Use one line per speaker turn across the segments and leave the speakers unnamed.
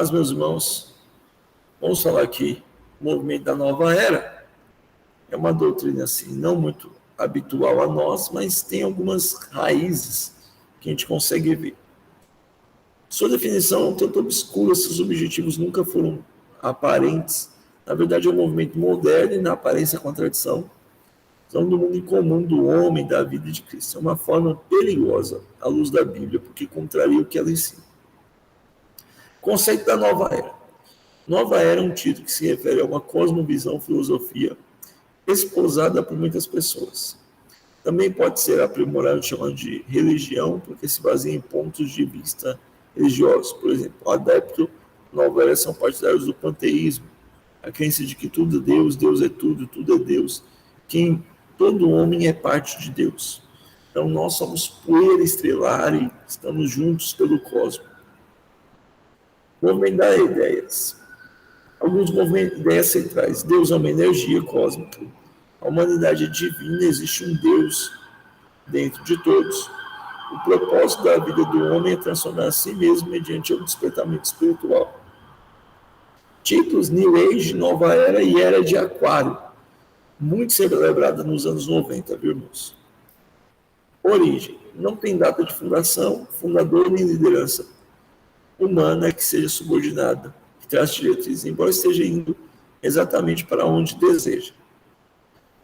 Mas, meus irmãos, vamos falar aqui, o movimento da nova era é uma doutrina assim, não muito habitual a nós, mas tem algumas raízes que a gente consegue ver. Sua definição é um tanto obscura, seus objetivos nunca foram aparentes. Na verdade, é um movimento moderno e, na aparência, com a tradição, são do mundo incomum do homem, da vida de Cristo. É uma forma perigosa à luz da Bíblia, porque contraria o que ela ensina. Conceito da nova era. Nova era é um título que se refere a uma cosmovisão, filosofia, esposada por muitas pessoas. Também pode ser aprimorado chamando de religião, porque se baseia em pontos de vista religiosos. Por exemplo, o adepto nova era são partidários do panteísmo, a crença de que tudo é Deus, Deus é tudo é Deus, que todo homem é parte de Deus. Então nós somos poeira estelar e estamos juntos pelo cosmos. Movimento das ideias. Alguns movimentos de ideias centrais. Deus é uma energia cósmica. A humanidade é divina, existe um Deus dentro de todos. O propósito da vida do homem é transformar a si mesmo mediante o despertamento espiritual. Títulos New Age, Nova Era e Era de Aquário. Muito celebrada nos anos 90, viu, irmãos? Origem. Não tem data de fundação, fundador nem liderança humana que seja subordinada, que traz diretrizes, embora esteja indo exatamente para onde deseja.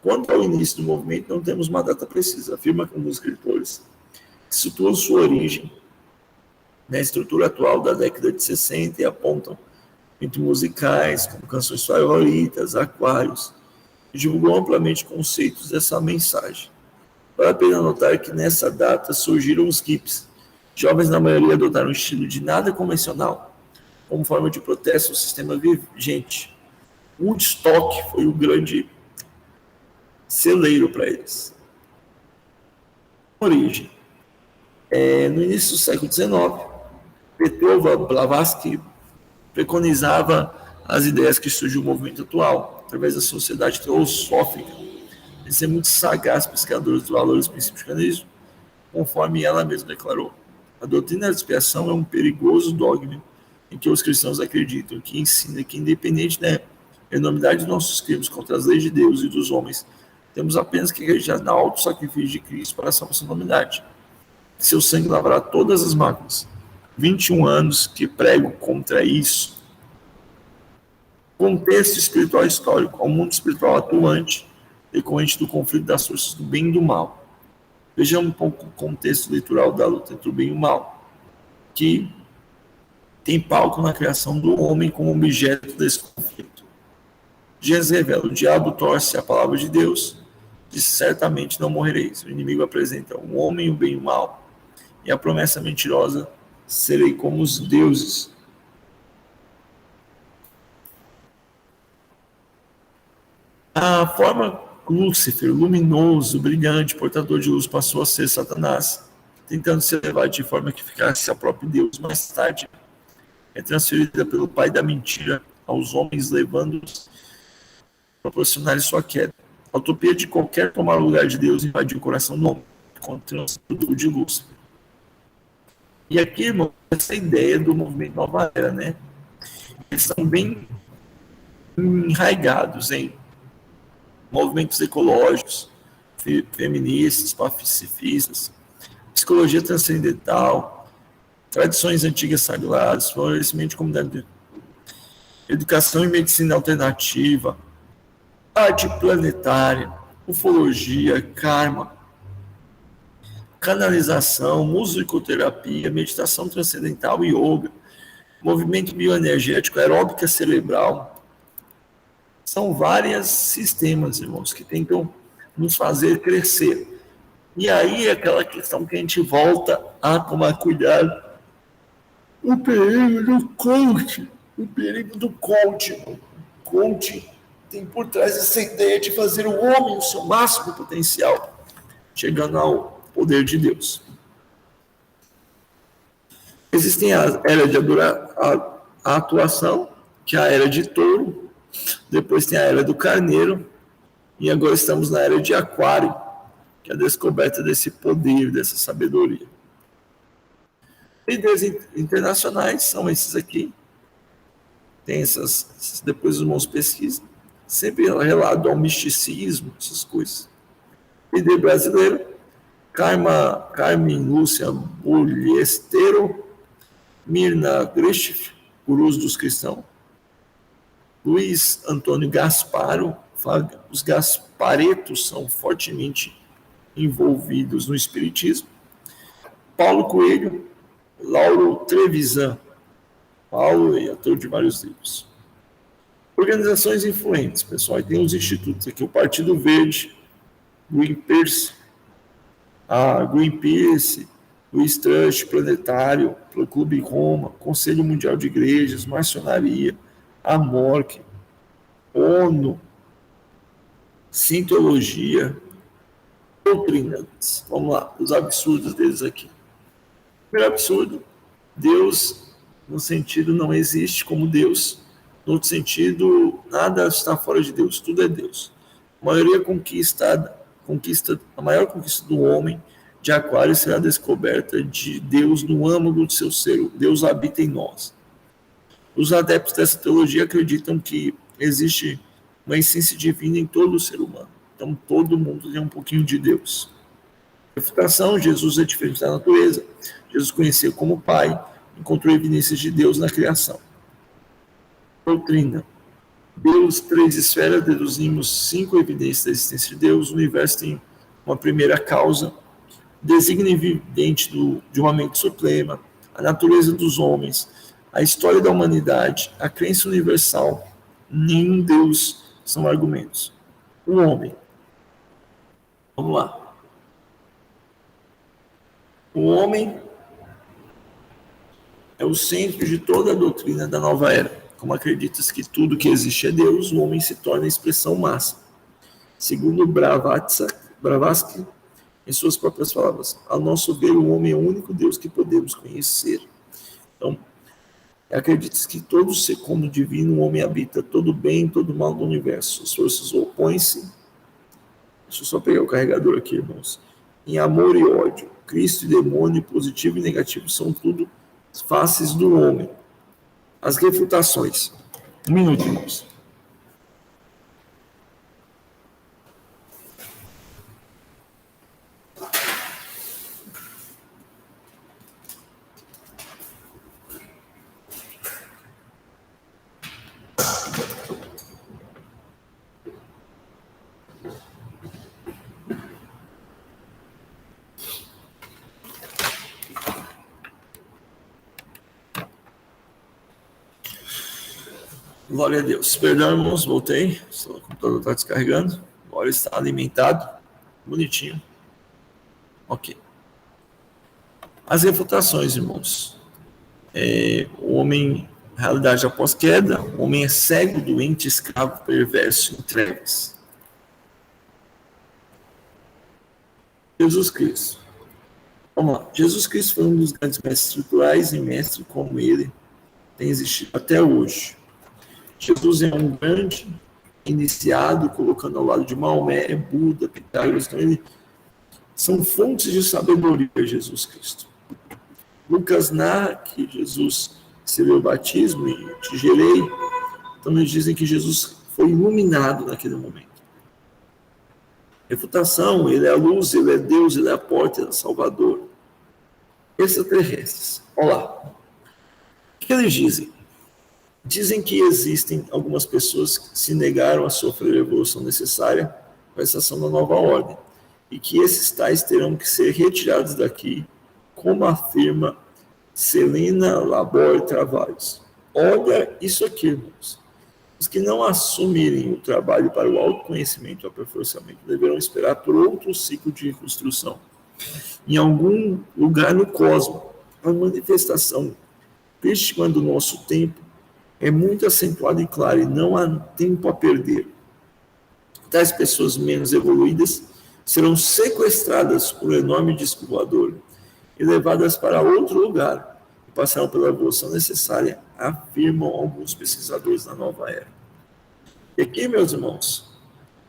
Quanto ao início do movimento, não temos uma data precisa, afirma um dos escritores, que situam sua origem na estrutura atual da década de 60 e apontam entre musicais, como canções favoritas, aquários, e divulgou amplamente conceitos dessa mensagem. Vale a pena notar que nessa data surgiram os hippies. Jovens, na maioria, adotaram um estilo de nada convencional, como forma de protesto ao sistema vigente. Woodstock foi o grande celeiro para eles. Origem. No início do século XIX, Petrova Blavatsky preconizava as ideias que surgiu o movimento atual, através da sociedade teosófica. Ele é muito sagaz, pesquisador dos valores e princípios do cristianismo, conforme ela mesma declarou. A doutrina da expiação é um perigoso dogma em que os cristãos acreditam, que ensina que, independente da enormidade de nossos crimes contra as leis de Deus e dos homens, temos apenas que acreditar no alto sacrifício de Cristo para a salvação da humanidade. Seu sangue lavará todas as máculas. 21 anos que prego contra isso. Contexto espiritual histórico. Ao mundo espiritual atuante, decorrente do conflito das forças do bem e do mal. Vejamos um pouco o contexto literal da luta entre o bem e o mal, que tem palco na criação do homem como objeto desse conflito. Gênesis revela: o diabo torce a palavra de Deus, diz: certamente não morrereis. O inimigo apresenta o homem, o bem e o mal, e a promessa mentirosa: serei como os deuses. A forma Lúcifer, luminoso, brilhante, portador de luz, passou a ser Satanás, tentando se elevar de forma que ficasse a próprio Deus. Mais tarde, é transferida pelo pai da mentira aos homens, levando-os a proporcionar sua queda. A utopia de qualquer tomar o lugar de Deus invadiu o coração do homem, contra o de Lúcifer. E aqui, irmão, essa ideia do movimento Nova Era, né? Eles são bem enraigados em movimentos ecológicos, feministas, pacifistas, psicologia transcendental, tradições antigas sagradas, florescimento de comunidade, educação e medicina alternativa, arte planetária, ufologia, karma, canalização, musicoterapia, meditação transcendental e yoga, movimento bioenergético, aeróbica cerebral. São vários sistemas, irmãos, que tentam nos fazer crescer. E aí é aquela questão que a gente volta a tomar cuidado. O perigo do coach. O perigo do coach. O coach tem por trás essa ideia de fazer o homem o seu máximo potencial, chegando ao poder de Deus. Existem a era de a atuação, que é a era de touro. Depois tem a era do carneiro, e agora estamos na era de aquário, que é a descoberta desse poder, dessa sabedoria. Líderes internacionais são esses aqui, tem depois os irmãos pesquisam, sempre relado ao misticismo, essas coisas. PD brasileiro, Carmen Lúcia Bulhestero, Mirna Grishif, Gurus dos Cristãos, Luiz Antônio Gasparo, os Gasparetos são fortemente envolvidos no espiritismo, Paulo Coelho, Lauro Trevisan, Paulo é autor de vários livros. Organizações influentes, pessoal, tem os institutos aqui, o Partido Verde, Greenpeace, Luiz Trust, Planetário, Clube Roma, Conselho Mundial de Igrejas, Maçonaria, Amorque, ONU, Sintologia, doutrinas. Vamos lá, os absurdos deles aqui. Primeiro absurdo, Deus, no sentido não existe como Deus, no outro sentido, nada está fora de Deus, tudo é Deus. A maior conquista do homem de Aquário será a descoberta de Deus no âmago do seu ser. Deus habita em nós. Os adeptos dessa teologia acreditam que existe uma essência divina em todo o ser humano. Então, todo mundo tem um pouquinho de Deus. Refutação, Jesus é diferente da natureza. Jesus conhecia como Pai, encontrou evidências de Deus na criação. Doutrina. Deus, 3 esferas, deduzimos 5 evidências da existência de Deus. O universo tem uma primeira causa, desígnio evidente de uma mente suprema, a natureza dos homens, a história da humanidade, a crença universal. Nenhum Deus são argumentos. O homem. Vamos lá. O homem é o centro de toda a doutrina da nova era. Como acreditas que tudo que existe é Deus, o homem se torna a expressão máxima. Segundo Blavatsky, em suas próprias palavras, ao nosso ver, o homem é o único Deus que podemos conhecer. Então, acreditas que todo ser como divino, o homem habita todo bem e todo mal do universo. As forças opõem-se. Deixa eu só pegar o carregador aqui, irmãos. Em amor e ódio, Cristo e demônio, positivo e negativo, são tudo faces do homem. As refutações. 1 minuto, irmãos. Glória a Deus. Perdão, irmãos, voltei. O computador está descarregando. Agora está alimentado. Bonitinho. Ok. As refutações, irmãos. O homem, realidade após queda, o homem é cego, doente, escravo, perverso, em trevas. Jesus Cristo. Vamos lá. Jesus Cristo foi um dos grandes mestres espirituais e mestre como ele tem existido até hoje. Jesus é um grande iniciado, colocando ao lado de Maomé, Buda, Pitágoras, então ele são fontes de sabedoria, Jesus Cristo. Lucas narra que Jesus recebeu o batismo e te gerei, então eles dizem que Jesus foi iluminado naquele momento. Refutação, ele é a luz, ele é Deus, ele é a porta, ele é o Salvador. Extraterrestres, olha lá. O que eles dizem? Dizem que existem algumas pessoas que se negaram a sofrer a evolução necessária para a estação da nova ordem e que esses tais terão que ser retirados daqui, como afirma Celina Labor Travaglia. Olha isso aqui, irmãos. Os que não assumirem o trabalho para o autoconhecimento e o aperfeiçoamento deverão esperar por outro ciclo de reconstrução. Em algum lugar no cosmos, a manifestação crística do nosso tempo é muito acentuada e clara e não há tempo a perder. Tais pessoas menos evoluídas serão sequestradas por um enorme disco voador e levadas para outro lugar e passarão pela evolução necessária, afirmam alguns pesquisadores da nova era. E aqui, meus irmãos,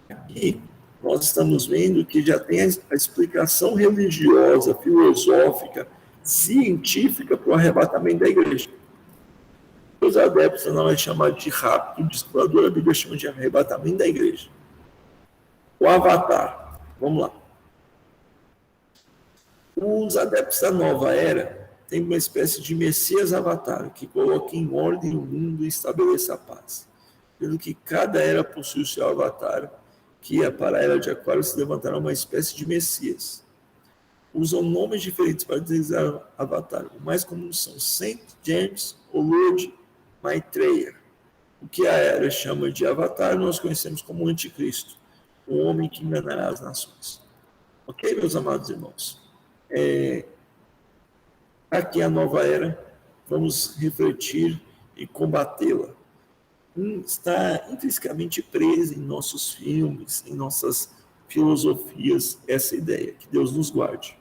aqui nós estamos vendo que já tem a explicação religiosa, filosófica, científica para o arrebatamento da igreja. Os adeptos não é chamado de rapto, o discipulador, a Bíblia chama de arrebatamento da igreja. O avatar, vamos lá. Os adeptos da nova era têm uma espécie de Messias avatar, que coloca em ordem o mundo e estabeleça a paz. Pelo que cada era possui o seu avatar, que para a era de Aquário se levantará uma espécie de Messias. Usam nomes diferentes para designar avatar. O mais comum são Saint James ou Lord Maitreya. O que a era chama de avatar, nós conhecemos como anticristo, o homem que enganará as nações. Ok, meus amados irmãos? Aqui a nova era, vamos refletir e combatê-la. Está intrinsecamente presa em nossos filmes, em nossas filosofias, essa ideia. Que Deus nos guarde.